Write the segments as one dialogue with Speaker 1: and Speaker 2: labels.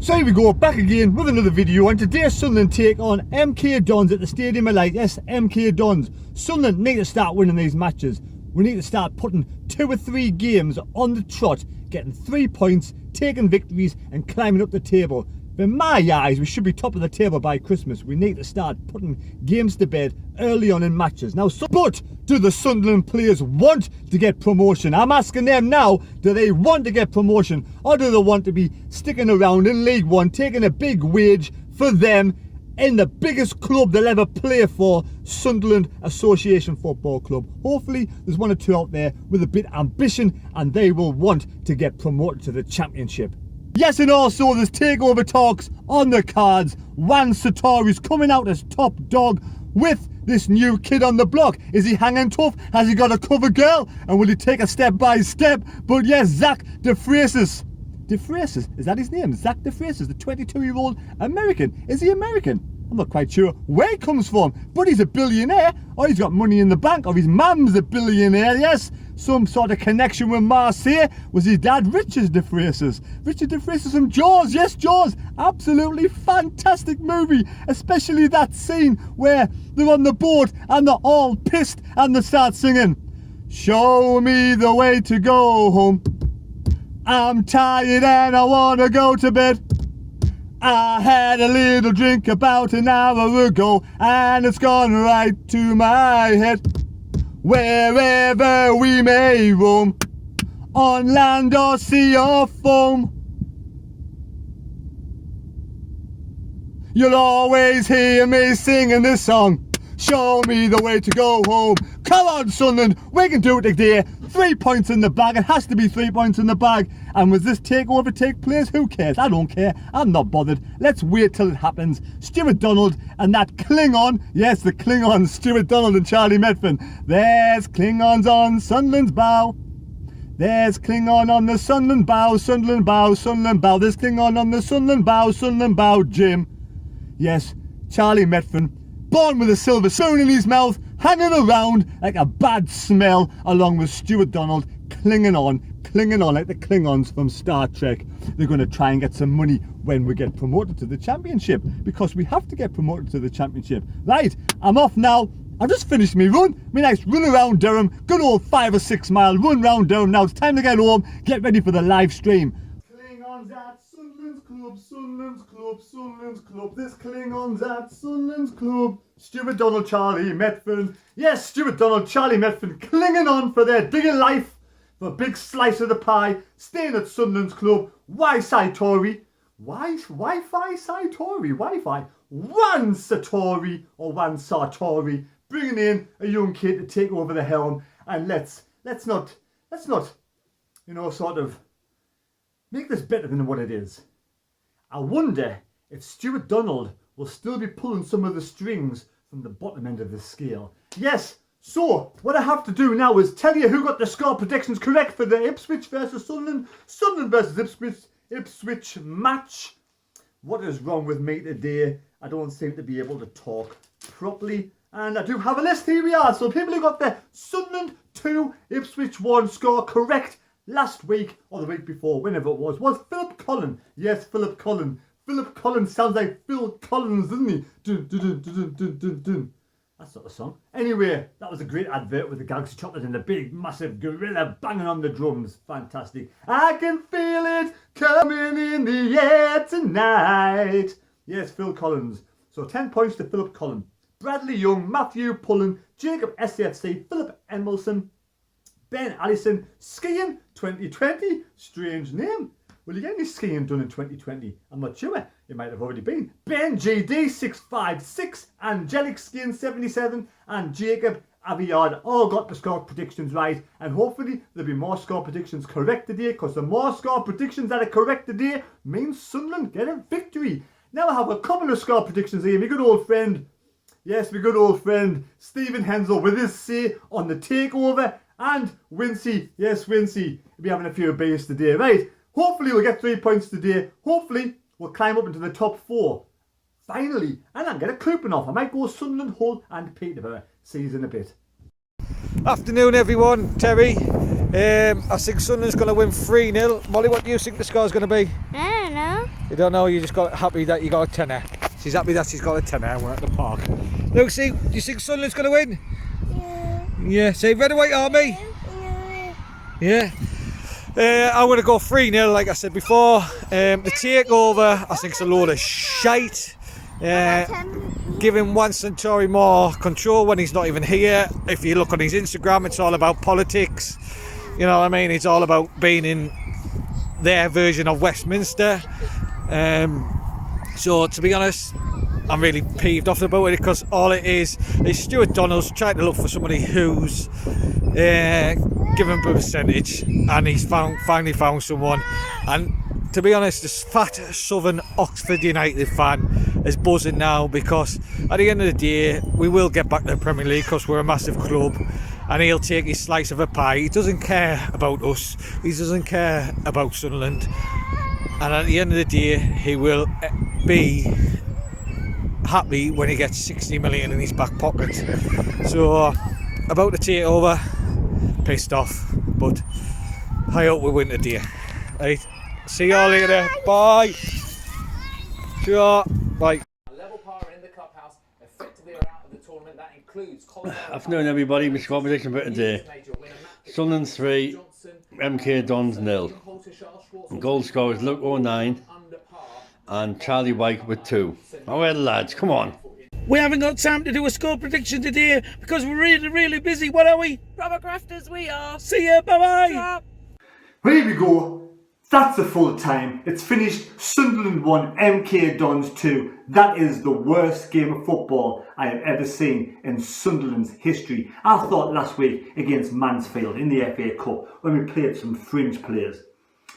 Speaker 1: So here we go, back again with another video, and today's Sunderland take on M.K.Dons at the Stadium of Light. Yes, M.K.Dons. Sunderland need to start winning these matches. We need to start putting 2 or 3 games on the trot, getting 3 points, taking victories and climbing up the table. In my eyes, we should be top of the table by Christmas. We need to start putting games to bed early on in matches. Now, but do the Sunderland players want to get promotion? I'm asking them now, do they want to get promotion? Or do they want to be sticking around in League One, taking a big wage for them in the biggest club they'll ever play for, Sunderland Association Football Club? Hopefully, there's 1 or 2 out there with a bit of ambition and they will want to get promoted to the Championship. Yes, and also there's takeover talks on the cards. Juan Sartori's coming out as top dog with this new kid on the block. Is he hanging tough? Has he got a cover girl? And will he take a step by step? But yes, Zach DeFreitas. DeFreitas, is that his name? Zach DeFreitas, the 22-year-old American. Is he American? I'm not quite sure where he comes from, but he's a billionaire, or he's got money in the bank, or his mum's a billionaire, yes. Some sort of connection with Marseille. Was his dad Richard DeFreitas? Richard DeFreitas from Jaws, yes, Jaws. Absolutely fantastic movie, especially that scene where they're on the boat and they're all pissed and they start singing, "Show me the way to go home. I'm tired and I want to go to bed. I had a little drink about an hour ago and it's gone right to my head. Wherever we may roam, on land or sea or foam, you'll always hear me singing this song. Show me the way to go home." Come on, Sunderland, we can do it today. 3 points in the bag. It has to be 3 points in the bag. And with this takeover take place, who cares? I don't care. I'm not bothered. Let's wait till it happens. Stuart Donald and that Klingon. Yes, the Klingons, Stuart Donald and Charlie Medfin. There's Klingons on Sunderland's bow. There's Klingon on the Sunderland bow, Sunderland bow, Sunderland bow. There's Klingon on the Sunderland bow, Jim. Yes, Charlie Medfin, born with a silver spoon in his mouth, hanging around like a bad smell, along with Stuart Donald, clinging on like the Klingons from Star Trek. They're going to try and get some money when we get promoted to the Championship, because we have to get promoted to the Championship. Right, I'm off now. I've just finished my run, my nice run around Durham, good old 5 or 6 mile run round Durham. Now it's time to get home, get ready for the live stream. Klingons at Sunderland's club, Sunderland's club, Sunderland's club. This Klingons at Sunderland's club. Stuart Donald, Charlie Medfin. Yes, Stuart Donald, Charlie Medfin, clinging on for their dear life, for a big slice of the pie, staying at Sunderland's club. Why Sartori? Wi-Fi Sartori? Wi-Fi? Juan Sartori, or Juan Sartori, bringing in a young kid to take over the helm. And let's not, you know, sort of make this better than what it is. I wonder if Stuart Donald will still be pulling some of the strings from the bottom end of the scale. Yes, so what I have to do now is tell you who got the score predictions correct for the Ipswich versus Sunderland, Sunderland versus Ipswich match. What is wrong with me today? I don't seem to be able to talk properly. And I do have a list, here we are. So people who got the Sunderland 2, Ipswich 1 score correct last week or the week before, whenever it was Philip Cullen. Yes, Philip Cullen. Philip Collins sounds like Phil Collins, doesn't he? Dun, dun, dun, dun, dun, dun, dun. That's not the song. Anyway, that was a great advert with the Galaxy Chocolate and the big, massive gorilla banging on the drums. Fantastic. I can feel it coming in the air tonight. Yes, Phil Collins. So 10 points to Philip Cullen. Bradley Young, Matthew Pullen, Jacob SCFC, Philip Emerson, Ben Allison, skiing 2020. Strange name. Will you get any skiing done in 2020? I'm not sure. It might have already been. Ben GD 656, Angelic Skiing 77, and Jacob Aviard all got the score predictions right. And hopefully there'll be more score predictions correct today, because the more score predictions that are correct today means Sunderland get a victory. Now I have a couple of score predictions here. My good old friend, yes, my good old friend Stephen Hensel with his say on the takeover, and Wincy, yes, Wincy, will be having a few beers today. Right, hopefully we'll get 3 points today. Hopefully we'll climb up into the top 4. Finally, and I'll get a coupon off. I might go Sunderland, Hull and Peterborough. See you in a bit.
Speaker 2: Afternoon everyone, Terry. I think Sunderland's going to win 3-0. Molly, what do you think the score's going to be?
Speaker 3: I don't know.
Speaker 2: You don't know, you just got happy that you got a tenner. She's happy that she's got a tenner and we're at the park. Lucy, do you think Sunderland's going to win? Yeah. Say red or white army? Yeah. I want to go 3-0 like I said before. The takeover, I think it's a load of shite. Giving Juan Centauri more control when he's not even here. If you look on his Instagram, it's all about politics. You know what I mean? It's all about being in their version of Westminster. So to be honest, I'm really peeved off about it, because all it is Stuart Donald's trying to look for somebody who's given a percentage, and he's finally found someone. And to be honest, this fat Southern Oxford United fan is buzzing now, because at the end of the day we will get back to the Premier League because we're a massive club, and he'll take his slice of a pie. He doesn't care about us, he doesn't care about Sunderland, and at the end of the day he will be happy when he gets 60 million in his back pocket. So about the takeover, pissed off, but I hope we win today. Right, see you all later, bye. Sure, bye.
Speaker 3: A level par in the cup house, effectively are out of the tournament. That includes
Speaker 1: Afternoon everybody, Mr. Competition for today. Sunderland 3, M.K.Dons 0. Goal scorers Luke 09 and Charlie White with 2. Alright lads, come on.
Speaker 4: We haven't got time to do a score prediction today because we're really busy. What are we?
Speaker 5: Proper grafters we are.
Speaker 4: See ya, bye-bye.
Speaker 1: Well, here we go. That's the full time. It's finished. Sunderland 1, M.K.Dons 2. That is the worst game of football I have ever seen in Sunderland's history. I thought last week against Mansfield in the FA Cup, when we played some fringe players,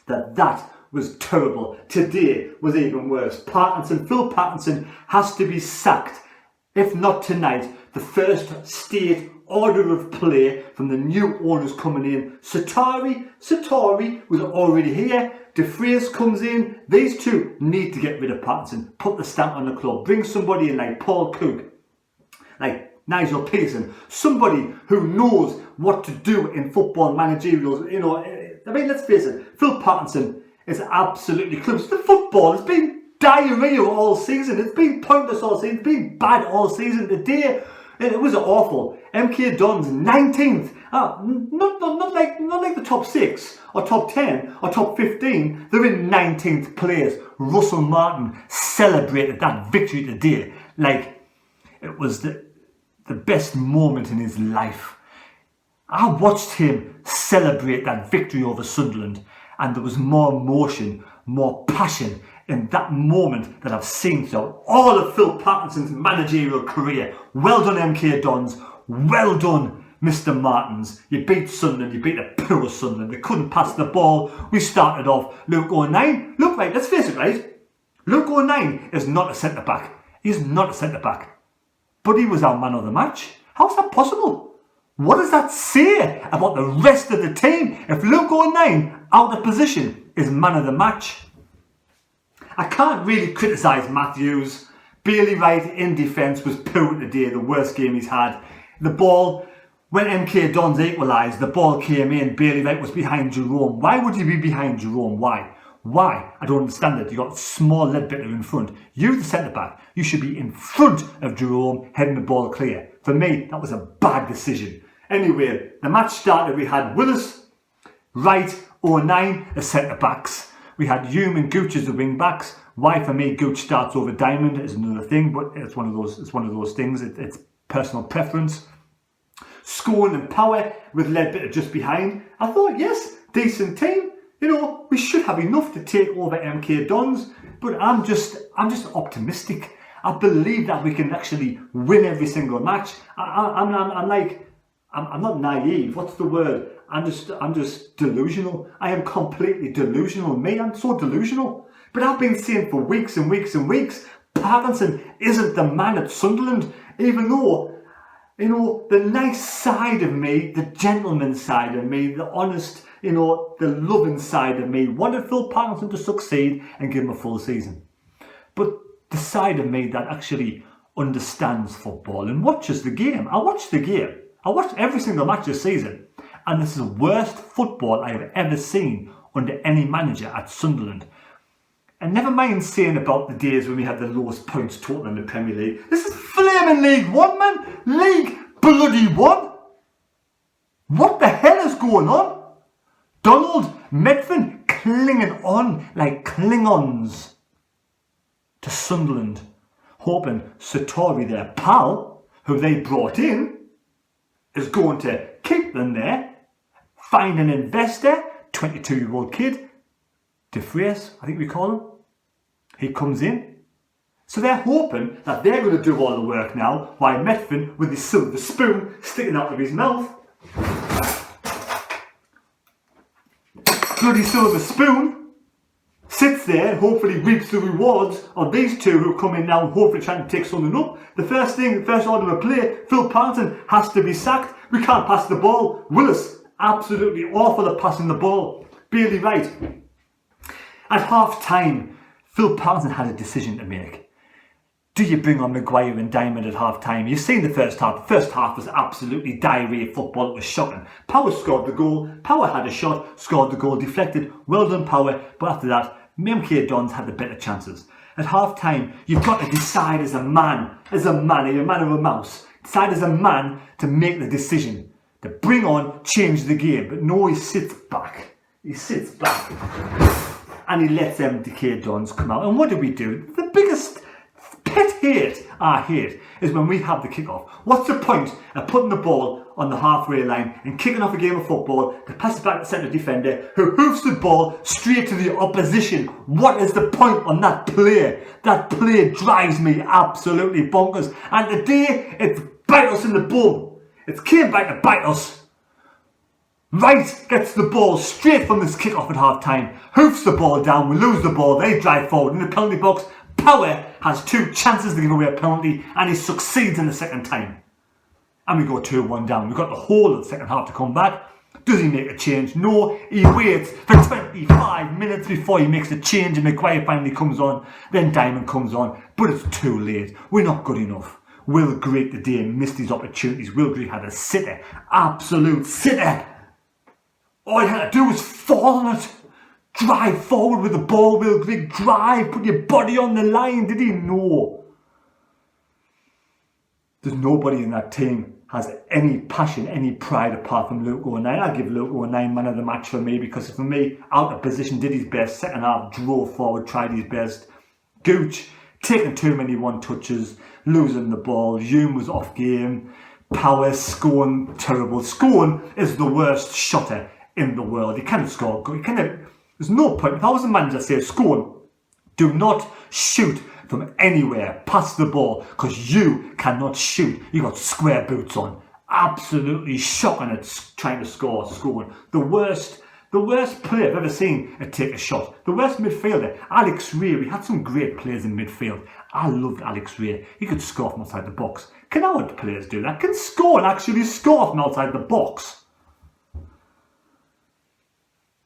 Speaker 1: that was terrible. Today was even worse. Phil Parkinson has to be sacked. If not tonight, the first state order of play from the new owners coming in. Satori was already here. De Vries comes in. These two need to get rid of Parkinson. Put the stamp on the club. Bring somebody in like Paul Cook, like Nigel Pearson. Somebody who knows what to do in football managerials. You know, I mean, let's face it. Phil Parkinson is absolutely clueless. The football has been diarrhea all season. It's been pointless all season. It's been bad all season. Today, it was awful. M.K.Dons 19th. Not like the top 6 or top 10 or top 15. They're in 19th place. Russell Martin celebrated that victory today like it was the best moment in his life. I watched him celebrate that victory over Sunderland, and there was more emotion, more passion in that moment that I've seen throughout all of Phil Parkinson's managerial career. Well done, M.K.Dons. Well done, Mr. Martins. You beat Sunderland. You beat a poor Sunderland. They couldn't pass the ball. We started off Luke 09. Look, right, let's face it, right? Luke 09 is not a centre-back. He's not a centre-back. But he was our man of the match. How's that possible? What does that say about the rest of the team if Luke 09 out of position is man of the match? I can't really criticise Matthews. Bailey Wright in defence was poor today, the worst game he's had. The ball, when M.K.Dons equalised, the ball came in, Bailey Wright was behind Jerome. Why would you be behind Jerome? Why? I don't understand it. You got small Ledbetter in front. You, the centre-back, you should be in front of Jerome, heading the ball clear. For me, that was a bad decision. Anyway, the match started. We had Willis, Wright, 09 as centre-backs. We had Hume and Gooch as the wing-backs. Why for me Gooch starts over Diamond is another thing, but it's one of those things. It's personal preference. Scone and Power with Ledbetter just behind. I thought, yes, decent team. You know, we should have enough to take over M.K.Dons, but I'm just optimistic. I believe that we can actually win every single match. I'm not naive. What's the word? I'm just delusional. I am completely delusional. Me, I'm so delusional. But I've been saying for weeks and weeks and weeks, Parkinson isn't the man at Sunderland, even though, you know, the nice side of me, the gentleman side of me, the honest, you know, the loving side of me wanted Phil Parkinson to succeed and give him a full season. But the side of me that actually understands football and watches the game. I watched the game. I watched every single match this season, and this is the worst football I have ever seen under any manager at Sunderland. And never mind saying about the days when we had the lowest points total in the Premier League. This is flaming League One, man. League bloody One. What the hell is going on? Donald, Medvin clinging on like Klingons to Sunderland, hoping Satori, their pal, who they brought in, is going to keep them there, find an investor, 22-year-old kid, DeFries, I think we call him. He comes in. So they're hoping that they're going to do all the work now, while Medvin, with his silver spoon sticking out of his mouth, bloody silver spoon, sits there and hopefully reaps the rewards of these two who come in now, hopefully trying to take something up. The first order of play, Phil Parkinson has to be sacked. We can't pass the ball. Willis, absolutely awful at passing the ball. Bailey Wright. At half time, Phil Parkinson had a decision to make. Do you bring on Maguire and Diamond at half time? You've seen the first half. The first half was absolutely diarrhea football. It was shocking. Power scored the goal. Power had a shot, scored the goal, deflected. Well done, Power. But after that, M.K.Dons had the better chances. At half time, you've got to decide as a man, you're a man of a mouse. Decide as a man to make the decision. To bring on, change the game. But no, he sits back. He sits back. And he lets M.K.Dons come out. And what do we do? The biggest pet hate I hate is when we have the kick-off. What's the point of putting the ball on the halfway line and kicking off a game of football to pass it back to the centre defender who hoofs the ball straight to the opposition? What is the point on that play? That play drives me absolutely bonkers. And today, it's bite us in the bum. It came back to bite us. Wright gets the ball straight from this kick-off at half-time, hoofs the ball down, we lose the ball, they drive forward in the penalty box. Power has 2 chances to give away a penalty and he succeeds in the second time. And we go 2-1 down. We've got the whole of the second half to come back. Does he make a change? No, he waits for 25 minutes before he makes a change and Maguire finally comes on. Then Diamond comes on, but it's too late. We're not good enough. Will Greig today missed his opportunities. Will Greig had a sitter, absolute sitter. All he had to do was fall on it. Drive forward with the ball, Will Greig. Drive, put your body on the line. Did he know? There's nobody in that team has any passion, any pride apart from Luke O'Neill. I'll give Luke O'Neill man of the match for me because for me, out of position, did his best. Second half, drove forward, tried his best. Gooch, taking too many one-touches, losing the ball. Hume was off game. Power, Scone, terrible. Scone is the worst shotter in the world. He cannot score. There's no point. If I was a manager, I'd say, Scone, do not shoot from anywhere past the ball because you cannot shoot. You got square boots on. Absolutely shocking at trying to score. Scone, the worst player I've ever seen take a shot. The worst midfielder, Alex Ray. We had some great players in midfield. I loved Alex Ray. He could score from outside the box. Can our players do that? Can Scone actually score from outside the box?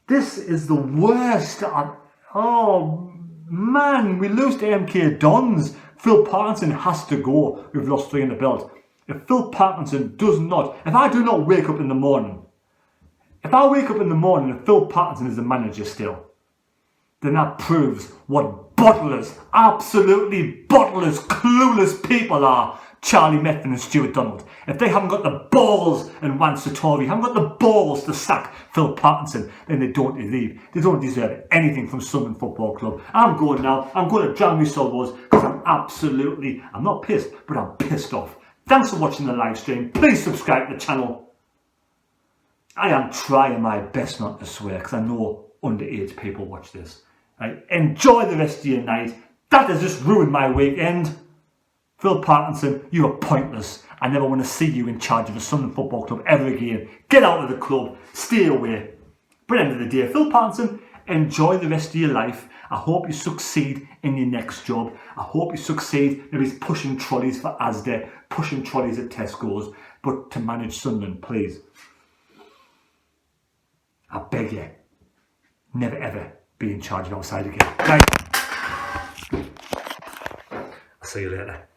Speaker 1: This is the worst. Oh man, we lose to M.K.Dons. Phil Parkinson has to go. We've lost 3 in the belt. If Phil Parkinson does not, if I do not wake up in the morning, if I wake up in the morning and Phil Parkinson is the manager still, then that proves what bottlers, absolutely bottlers, clueless people are Charlie Medvin and Stuart Donald. If they haven't got the balls and Juan Satori, haven't got the balls to sack Phil Parkinson, then they don't deserve anything from Sunderland Football Club. I'm going now. I'm going to drown my sorrows because I'm not pissed, but I'm pissed off. Thanks for watching the live stream. Please subscribe to the channel. I am trying my best not to swear because I know underage people watch this. Right? Enjoy the rest of your night. That has just ruined my weekend. Phil Parkinson, you are pointless. I never want to see you in charge of the Sunderland Football Club ever again. Get out of the club. Stay away. But at the end of the day, Phil Parkinson, enjoy the rest of your life. I hope you succeed in your next job. I hope you succeed. Maybe he's pushing trolleys for Asda, pushing trolleys at Tesco's. But to manage Sunderland, please. I beg you, never ever be in charge of outside again. Right. I'll see you later.